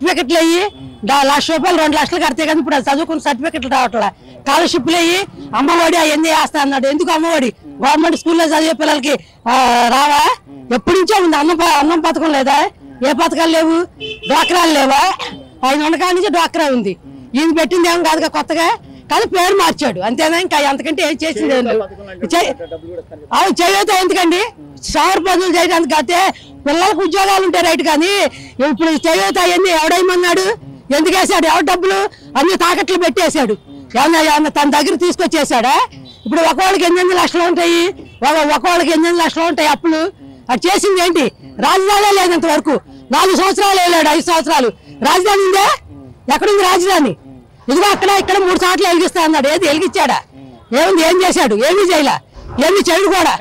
సర్టిఫికెట్లు అయ్యి ₹1,00,000 2,00,000 కడితే కానీ ఇప్పుడు చదువుకున్న సర్టిఫికెట్లు రావట్లే. స్కాలర్షిప్లు అయ్యి అమ్మఒడి అవన్నీ వేస్తా అన్నాడు. ఎందుకు అమ్మఒడి? గవర్నమెంట్ స్కూల్లో చదివే పిల్లలకి రావా? ఎప్పటి నుంచో ఉంది. అన్నం పథకం లేదా? ఏ పథకాలు లేవు? డ్వాక్రాలు లేవా? 500 కాడి నుంచి డ్వాక్రా ఉంది. ఈయన పెట్టింది ఏం కాదుగా కొత్తగా, కానీ పేరు మార్చాడు అంతేనా? ఇంకా అంతకంటే ఏం చేసింది? అవి చేయవుతా ఎందుకండి? షవర్ పనులు చేయడానికి అయితే పిల్లలకు ఉద్యోగాలు ఉంటాయి రైట్, కానీ ఇప్పుడు చేయవుతా అవన్నీ ఎవడేమన్నాడు? ఎందుకు వేసాడు? ఎవరు డబ్బులు అన్ని తాకట్లు పెట్టేశాడు. ఏమన్నా తన దగ్గర తీసుకొచ్చేసాడా? ఇప్పుడు ఒకవాళ్ళకి 8 లక్షలు ఉంటాయి, ఒకవాళ్ళకి 8 లక్షలు ఉంటాయి అప్పులు. అది చేసింది ఏంటి? రాజధాని లేనంత వరకు 4 సంవత్సరాలు వెళ్ళాడు, 5 సంవత్సరాలు. రాజధాని ఉందే? ఎక్కడుంది రాజధాని? ఇదిగో అక్కడ ఇక్కడ 3 సార్లు వెలిగిస్తా అన్నాడు. ఏది వెలిగించాడా? ఏముంది? ఏం చేశాడు? ఏమీ చేయలే. ఏమీ చేయడు కూడా.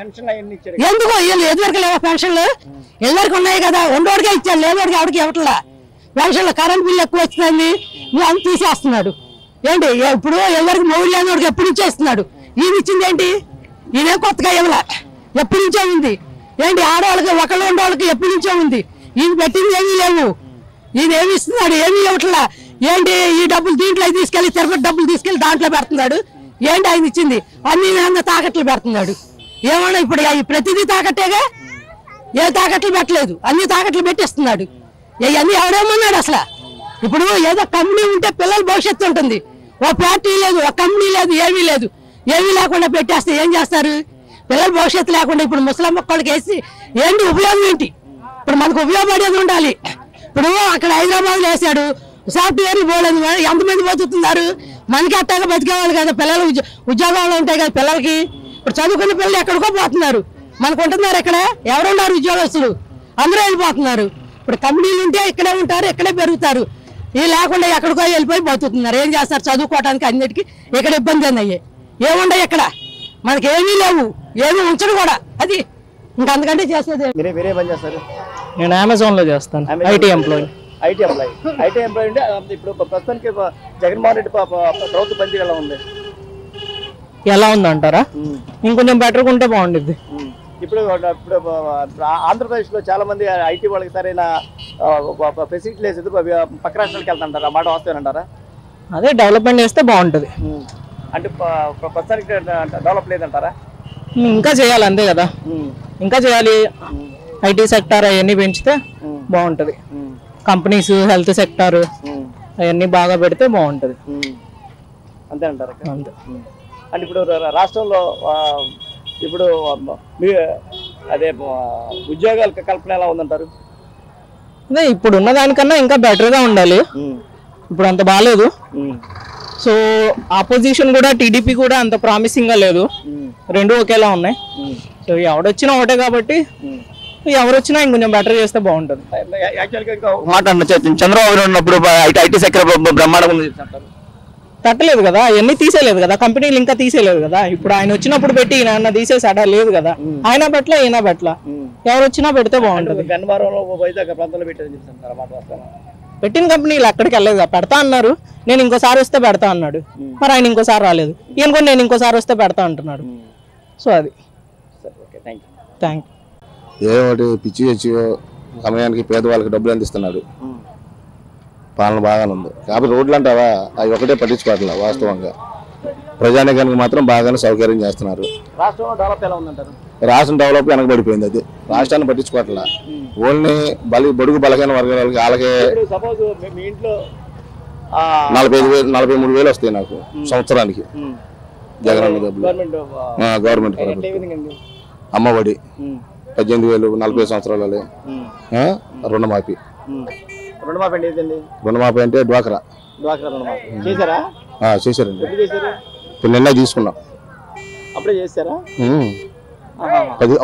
ఎందుకు ఎదువరకు లేవా పెన్షన్లు? ఎల్లరికి ఉన్నాయి కదా, ఉండోడికే ఇచ్చాడు, లేనోడికి ఎవరికి ఇవ్వట్లా పెన్షన్లు. కరెంట్ బిల్లు ఎక్కువ వచ్చిందని అని తీసేస్తున్నాడు. ఏంటి ఇప్పుడు ఎవరికి మొగుడు లేనోడికి ఎప్పటి నుంచో ఇస్తున్నాడు. ఈయన ఇచ్చింది ఏంటి? ఈయనే కొత్తగా ఇవ్వలే, ఎప్పటి నుంచో ఉంది. ఏంటి ఆడవాళ్ళకి ఒకళ్ళు ఉండేవాళ్ళకి ఎప్పటి నుంచో ఉంది. ఈయన పెట్టింది ఏమీ లేవు. ఈయన ఏమి ఇస్తున్నాడు? ఏమీ ఇవ్వట్లా. ఏంటి ఈ డబ్బులు దీంట్లో తీసుకెళ్లి తిరుపతి డబ్బులు తీసుకెళ్లి దాంట్లో పెడుతున్నాడు. ఏంటి ఆయన ఇచ్చింది? అన్ని తాకట్లు పెడుతున్నాడు. ఏమన్నా ఇప్పుడు ప్రతిదీ తాకట్టేగా? ఏ తాకట్లు పెట్టలేదు, అన్ని తాకట్లు పెట్టిస్తున్నాడు. ఇవన్నీ ఎవడేమన్నాడు అసలు? ఇప్పుడు ఏదో కంపెనీ ఉంటే పిల్లల భవిష్యత్తు ఉంటుంది. ఓ ఫ్యాక్టరీ లేదు, ఒక కంపెనీ లేదు, ఏమీ లేదు. ఏమీ లేకుండా పెట్టేస్తే ఏం చేస్తారు? పిల్లల భవిష్యత్తు లేకుండా ఇప్పుడు ముసలమ్మ ఒక్కళ్ళకి వేసి ఏంటి ఉపయోగం? ఏంటి ఇప్పుడు మనకు ఉపయోగపడేది ఉండాలి. ఇప్పుడు అక్కడ హైదరాబాద్లో వేసాడు, సాఫ్ట్వేర్లు పోలేదు, ఎంతమంది బతుకుతున్నారు? మనకి అట్టాగా బతికేవాళ్ళు కదా, పిల్లలు ఉద్యోగాలు ఉంటాయి కదా పిల్లలకి. ఇప్పుడు చదువుకున్న పిల్లలు ఎక్కడికో పోతున్నారు, మనకు ఉంటున్నారు ఎక్కడ? ఎవరున్నారు ఉద్యోగస్తులు? అందరూ వెళ్ళిపోతున్నారు. ఇప్పుడు కంపెనీలు ఉంటే ఇక్కడే ఉంటారు, ఇక్కడే పెరుగుతారు. ఇది లేకుండా ఎక్కడికో వెళ్ళిపోయి బతుకుతున్నారు. ఏం చేస్తారు? చదువుకోవడానికి అన్నిటికీ ఇక్కడ ఇబ్బంది అయ్యాయి. ఏముండవు ఇక్కడ, మనకి ఏమీ లేవు, ఏమీ ఉంచడు కూడా. అది ఇంకా అంతకంటే చేసేది. నేను అమెజాన్ లో చేస్తాను, ఐటీ ఎంప్లాయీ. ఐటీ ఎంప్లాయీ అంటే ఇప్పుడు ప్రస్తుతానికి జగన్మోహన్ రెడ్డి ప్రభుత్వ పనితీరు ఎలా ఉంది? ఎలా ఉందంటారా? ఇంకొంచెం బెటర్గా ఉంటే బాగుంటుంది. ఇప్పుడు ఆంధ్రప్రదేశ్ లో చాలా మంది ఐటీ వాళ్ళకి సరైన ఫెసిలిటీ లేదు, పక్క రాష్ట్రాలకు వెళ్తుంటారు. ఆ మాట వస్తానంటారా? అదే డెవలప్మెంట్ చేస్తే బాగుంటుంది. అంటే ప్రస్తుతానికి డెవలప్ లేదంటారా? ఇంకా చేయాలి, అంతే కదా. ఇంకా చేయాలి. ఐటీ సెక్టార్ అవన్నీ పెంచితే బాగుంటుంది. కంపెనీస్, హెల్త్ సెక్టార్ అవన్నీ బాగా పెడితే బాగుంటుంది. అంతే అంటారా? అంతే. అంటే ఇప్పుడు రాష్ట్రంలో ఇప్పుడు అదే ఉద్యోగాల కల్పన ఎలా ఉందంటారు? అదే ఇప్పుడు ఉన్న దానికన్నా ఇంకా బెటర్గా ఉండాలి. ఇప్పుడు అంత బాగాలేదు. సో ఆపోజిషన్ కూడా, టీడీపీ కూడా అంత ప్రామిసింగ్ గా లేదు. రెండు ఒకేలా ఉన్నాయి. సో ఎవడొచ్చినా ఒకటే కాబట్టి ఎవరు వచ్చినా ఇంకొంచెం బెటర్ చేస్తే బాగుంటుంది. మాట చంద్రబాబు ఉన్నప్పుడు ఐటీ సెక్టర్ బ్రహ్మాండంగా తట్టలేదు కదా, అవన్నీ తీసేయలేదు కదా, కంపెనీలు ఇంకా తీసేయలేదు కదా. ఇప్పుడు ఆయన వచ్చినప్పుడు పెట్టి ఈయన తీసేసాడా? లేదు కదా. ఆయన పెట్ల, ఈయన పెట్ల, ఎవరు వచ్చినా పెడితే బాగుంటుంది. పెట్టిన కంపెనీలు ఎక్కడికి వెళ్ళలేదు కదా, పెడతా అన్నారు. నేను ఇంకోసారి వస్తే పెడతా అన్నాడు. మరి ఆయన ఇంకోసారి రాలేదు. ఈయన కూడా నేను ఇంకోసారి వస్తే పెడతా అంటున్నాడు. సో అది థ్యాంక్ యూ. ఏమిటి పిచ్చి వచ్చి సమయానికి పేదవాళ్ళకి డబ్బులు అందిస్తున్నాడు. పాలన బాగానే ఉంది. కాబట్టి రోడ్లు అంటావా, అవి ఒకటే పట్టించుకోవట్లేదు. వాస్తవంగా ప్రజానికానికి మాత్రం బాగానే సౌకర్యం చేస్తున్నారు. రాష్ట్రం డెవలప్ వెనకబడిపోయింది. అది రాష్ట్రాన్ని పట్టించుకోవట్లా. ఓన్లీ బడుగు బలహీన వర్గాలకి వాళ్ళకే 43,000 వస్తాయి నాకు సంవత్సరానికి. జగన్ డబ్బులు, గవర్నమెంట్ అమ్మఒడి 18,000, 40 సంవత్సరాలు రుణమాఫీ. రుణమాఫీ అంటే డ్వాక్రా చేశారండి. ఇప్పుడు నిన్న తీసుకున్నాం.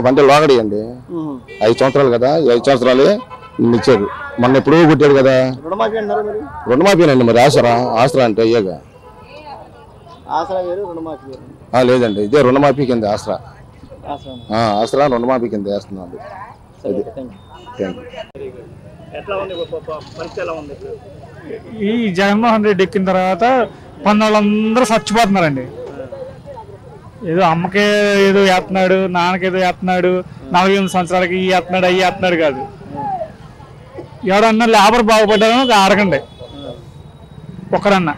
అంటే లోగడి అండి. 5 సంవత్సరాలు కదా, 5 సంవత్సరాలు ఇచ్చారు. మొన్న ఎప్పుడూ కొట్టాడు కదా. రుణమాఫీనండి. మరి ఆసరా అంటే అయ్యాగా లేదండి, ఇదే రుణమాఫీ కింద ఆసరా రుణమాఫీ కింద వేస్తున్నాడు. ఈ జగన్మోహన్ రెడ్డి ఎక్కిన తర్వాత పన్నులందరూ చచ్చిపోతున్నారండి. ఏదో అమ్మకే ఏదో వేస్తున్నాడు, నాన్నకేదో వేస్తున్నాడు, 48 సంవత్సరాలకి వేస్తున్నాడు, అవి వేస్తున్నాడు కాదు. ఎవరన్నా లేబర్ బాగుపడ్డారో అడగండి, ఒక్కరన్నా.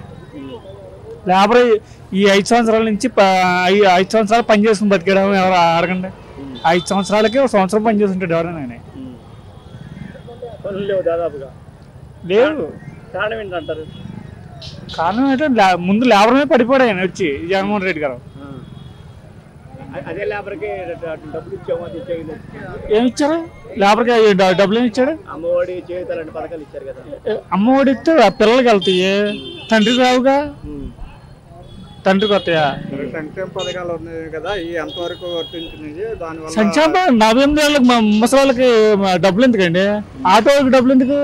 లేబర్ ఈ 5 సంవత్సరాల నుంచి 5 సంవత్సరాలు పని చేసుకుని బతికేయడం ఎవరు అడగండి. 5 సంవత్సరాలకి 1 సంవత్సరం పని చేస్తుంటాడు ఎవరైనా. పనులు లేవు దాదాపుగా. లేవు. కారణం ఏంటంటారు? కారణం ఏంటంటే ముందు లేబర్ మీద పడిపోయాడు ఆయన వచ్చి జగన్మోహన్ రెడ్డి గారు. అదే లేబర్కి డబ్బులు ఇచ్చాము, అది ఇచ్చేది. ఏమి ఇచ్చారు లేబర్కి? డబ్బులు ఏమి ఇచ్చాడు? అమ్మఒడి చేయుత లాంటి పథకాలు ఇచ్చారు కదా. అమ్మఒడి ఇస్తే పిల్లలకి వెళ్తాయి, తండ్రికి రావుగా. తండ్రికి వస్తాయా? సంక్షేమ పథకాలు ఉన్నాయి కదా, ఈ ఎంతవరకు వర్తించినవి? దానివల్ల సంక్షేమ 48 ఏళ్ళకి ముసలి వాళ్ళకి డబ్బులు ఎందుకండి? ఆటోకి డబ్బులు ఎందుకు?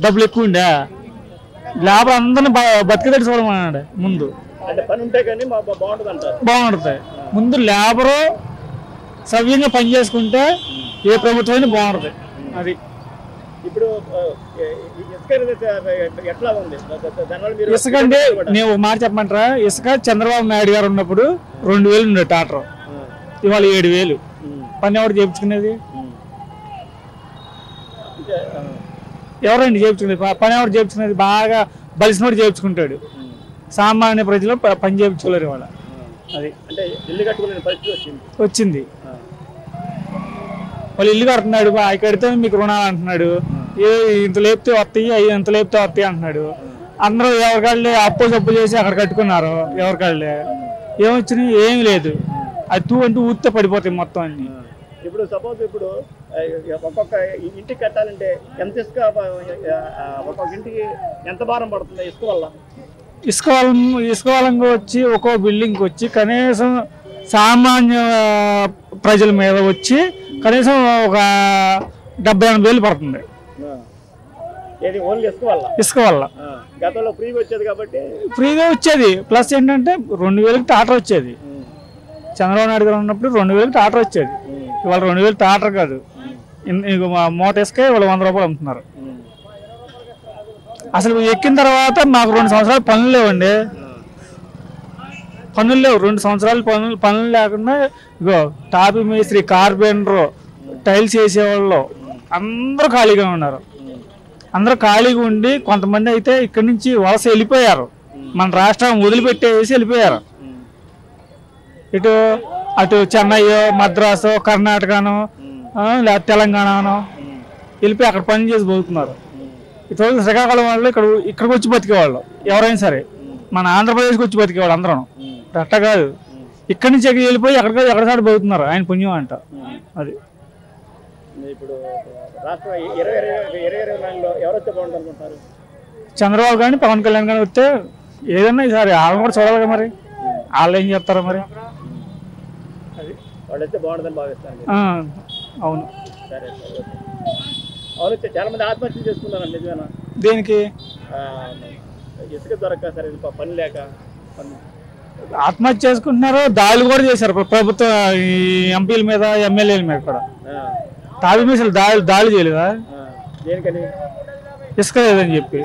డబ్బులు ఎక్కువ ఉండే లేబర్ అందరిని బతికేదట్టు చూడమన్నాడు ముందు. అంటే పని ఉంటే కానీ బాగుంటుంది అంటారు. బాగుంటుంది. ముందు లేబరు సవ్యంగా పని చేసుకుంటే ఏ ప్రభుత్వం బాగుంటుంది. అది ఇప్పుడు ఎట్లా ఉంది? ఇసుక అంటే నేను ఒక మాట చెప్పమంటారా? ఇసుక చంద్రబాబు నాయుడు గారు ఉన్నప్పుడు 2000 ఉండే టాటర్, ఇవాళ 7000. పని ఎవరు చేయించుకునేది? ఎవరండి చేయించుకునేది? పని ఎవరు చేయించుకునేది? బాగా బలిసినోడు చేయించుకుంటాడు, సామాన్య ప్రజలు పని చేయించుకోలేరు ఇవాళ. అది అంటే ఇల్లు కట్టుకునే పరిస్థితి వచ్చింది. వాళ్ళు ఇల్లు కడుతున్నాడు, కడితే మీకు రుణాలు అంటున్నాడు, ఇంత లేపితే వస్తాయి, ఇంత లేపితే వస్తాయి అంటున్నాడు. అందరూ ఎవరికాళ్ళే అప్పు చేసి అక్కడ కట్టుకున్నారు. ఎవరికాళ్ళే ఏమొచ్చినాయి? ఏమి లేదు. అది తూ అంటూ ఊరితే పడిపోతాయి మొత్తం అన్ని. ఇప్పుడు సపోజ్ ఇప్పుడు ఒక్కొక్క ఇంటికి కట్టాలంటే ఎంత ఇసుక, ఒక్కొక్క ఇంటికి ఎంత భారం పడుతుంది ఇసుక వల్ల? ఇసుక వలంగా వచ్చి ఒక్కో బిల్డింగ్కి వచ్చి కనీసం సామాన్య ప్రజల మీద వచ్చి కనీసం ఒక 70-80 వేలు పడుతుంది ఇసుక వల్ల. గతంలో ఫ్రీగా వచ్చేది కాబట్టి ఫ్రీగా వచ్చేది. ప్లస్ ఏంటంటే 2000కి టాటర్ వచ్చేది. చంద్రబాబు నాయుడు గారు ఉన్నప్పుడు 2000కి టాటర్ వచ్చేది. ఇవాళ 2000 టాటర్ కాదు, మూట ఇసుక ఇవాళ 100 రూపాయలు అమ్ముతున్నారు. అసలు ఎక్కిన తర్వాత మాకు 2 సంవత్సరాలు పనులు లేవండి. పనులు లేవు, 2 సంవత్సరాలు పనులు లేకుండా ఇగో టాపీ మేస్త్రి, కార్పెంటర్, టైల్స్ వేసేవాళ్ళు అందరూ ఖాళీగా ఉన్నారు. అందరూ ఖాళీగా ఉండి కొంతమంది అయితే ఇక్కడి నుంచి వలస వెళ్ళిపోయారు, మన రాష్ట్రం వదిలిపెట్టేసి వెళ్ళిపోయారు. అటు చెన్నై, మద్రాసు, కర్ణాటకను, లేదా తెలంగాణను వెళ్ళిపోయి అక్కడ పని చేసి బతుకుతున్నారు. ఇతరులు శ్రీకాకుళం వాళ్ళు ఇక్కడికి వచ్చి బతికేవాళ్ళు ఎవరైనా సరే, మన ఆంధ్రప్రదేశ్కి వచ్చి బతికేవాళ్ళు అందరం. అట్ట కాదు, ఇక్కడి నుంచి వెళ్ళిపోయి ఎక్కడ సార్ బతుకుతున్నారు. ఆయన పుణ్యం అంట అది. ఇప్పుడు రాష్ట్రం 2024లో ఎవరు వస్తే బాగుంటుంది అనుకుంటారు? చంద్రబాబు కానీ పవన్ కళ్యాణ్ కానీ వస్తే ఏదన్నా ఈసారి వాళ్ళని కూడా చూడాలి. మరి వాళ్ళు ఏం చేస్తారో మరి. అది వాళ్ళు వస్తే బాగుంటుందని భావిస్తాను. అవును. సరే, అవును. చాలా మంది ఆత్మహత్యలు చేసుకున్నారు, నిజమేనా? దేనికి? ఇసుక దొరక్క, సరే పని లేక ఆత్మహత్య చేసుకుంటున్నారు. దాడులు కూడా చేశారు ప్రభుత్వ ఎంపీల మీద, ఎమ్మెల్యేల మీద కూడా. తాబి మీసలు దాడులు చేయలేదా? దేనికని? ఇసుక లేదని చెప్పి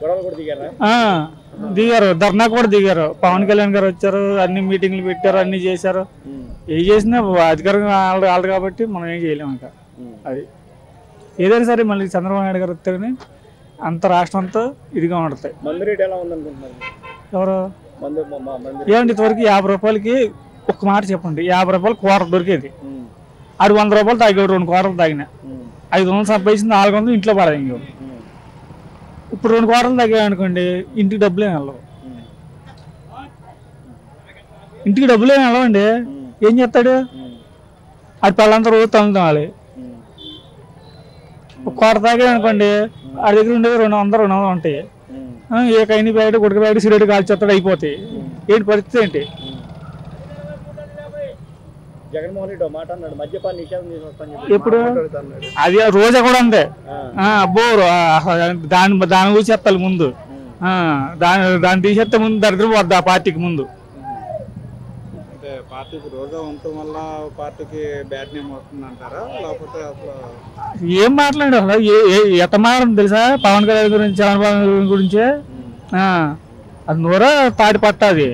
గొడవలు కూడా దిగారా? దిగారు, ధర్నా కూడా దిగారు. పవన్ కళ్యాణ్ గారు వచ్చారు, అన్ని మీటింగ్లు పెట్టారు, అన్ని చేశారు. ఏం చేసినా అధికారంగా వాళ్ళు కాబట్టి మనం ఏం చేయలేము ఇంకా. అది ఏదైనా సరే మళ్ళీ చంద్రబాబు నాయుడు గారు వస్తేనే అంత రాష్ట్రం అంతా ఇదిగా ఉంటుంది. మందు రేట్ ఎలా ఉందనుకుంటున్నారు? ఎవరు ఏమంటే ఇంతవరకు 50 రూపాయలకి ఒక్క మాట చెప్పండి, 50 రూపాయలు క్వార్టర్ దొరికేది. అది 100 రూపాయలు తాగాడు, 2 క్వార్టర్లు తాగిన 500 సంపాదించింది 400 ఇంట్లో పడదు. ఇంకో ఇప్పుడు 2 క్వార్టర్లు తాగాయనుకోండి, ఇంటికి డబ్బులేమి వెళ్ళవు. ఇంటికి డబ్బులేమి వెళ్ళవండి. ఏం చేస్తాడు? అది పిల్లలంతా రోజు తల్లి. ఒక క్వార్టర్ తాగాడు అనుకోండి, ఆ దగ్గర ఉండేది 200 ఉంటాయి. ఏ కైని ప్యాకెట్, గుడక ప్యాకెట్, సిగరెట్ కాల్చేస్తాడు, అయిపోతాయి. ఏంటి పరిస్థితి ఏంటి? జగన్మోహన్ రెడ్డి మాట అన్నాడు, మద్యపాన నిషేధం చేస్తాను. ఎప్పుడు? అది రోజా కూడా అంతే. అబ్బో దాని గురించి చెప్తాలి ముందు. దాన్ని తీసేస్తే ముందు దరిద్రం పోద్ది ఆ పార్టీకి ముందు. పార్టీకి రోజా ఉండటం వల్ల పార్టీకి బ్యాడ్ నేమ్ వస్తుంది అంటారా, లేకపోతే అసలు ఏం మాట్లాడు? అసలు ఎట్ట మాట్లాడడం తెలుసా? పవన్ కళ్యాణ్ గురించి, చంద్రబాబు గురించి. అది నూరా తాటి పట్టాది.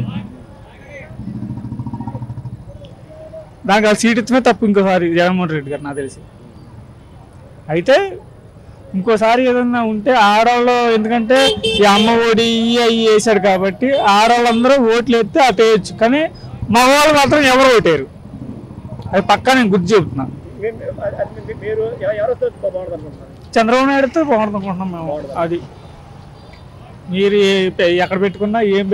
దానికి ఆ సీట్ ఇచ్చమే తప్పు ఇంకోసారి జగన్మోహన్ రెడ్డి గారు నాకు తెలిసి. అయితే ఇంకోసారి ఏదన్నా ఉంటే ఆడవాళ్ళు, ఎందుకంటే ఈ అమ్మ ఒడి అవి వేసాడు కాబట్టి ఆడవాళ్ళందరూ ఓట్లు వేస్తే అటు వేయచ్చు, కానీ మగవాళ్ళు మాత్రం ఎవరు ఓటేరు. అది పక్కా నేను గుర్తు చెబుతున్నా. మీరు ఎవరు వస్తే బాగుంటుంది అనుకుంటున్నారు? చంద్రబాబు నాయుడుతో బాగుంటుంది అనుకుంటున్నాం మేము. అది మీరు ఎక్కడ పెట్టుకున్నా ఏం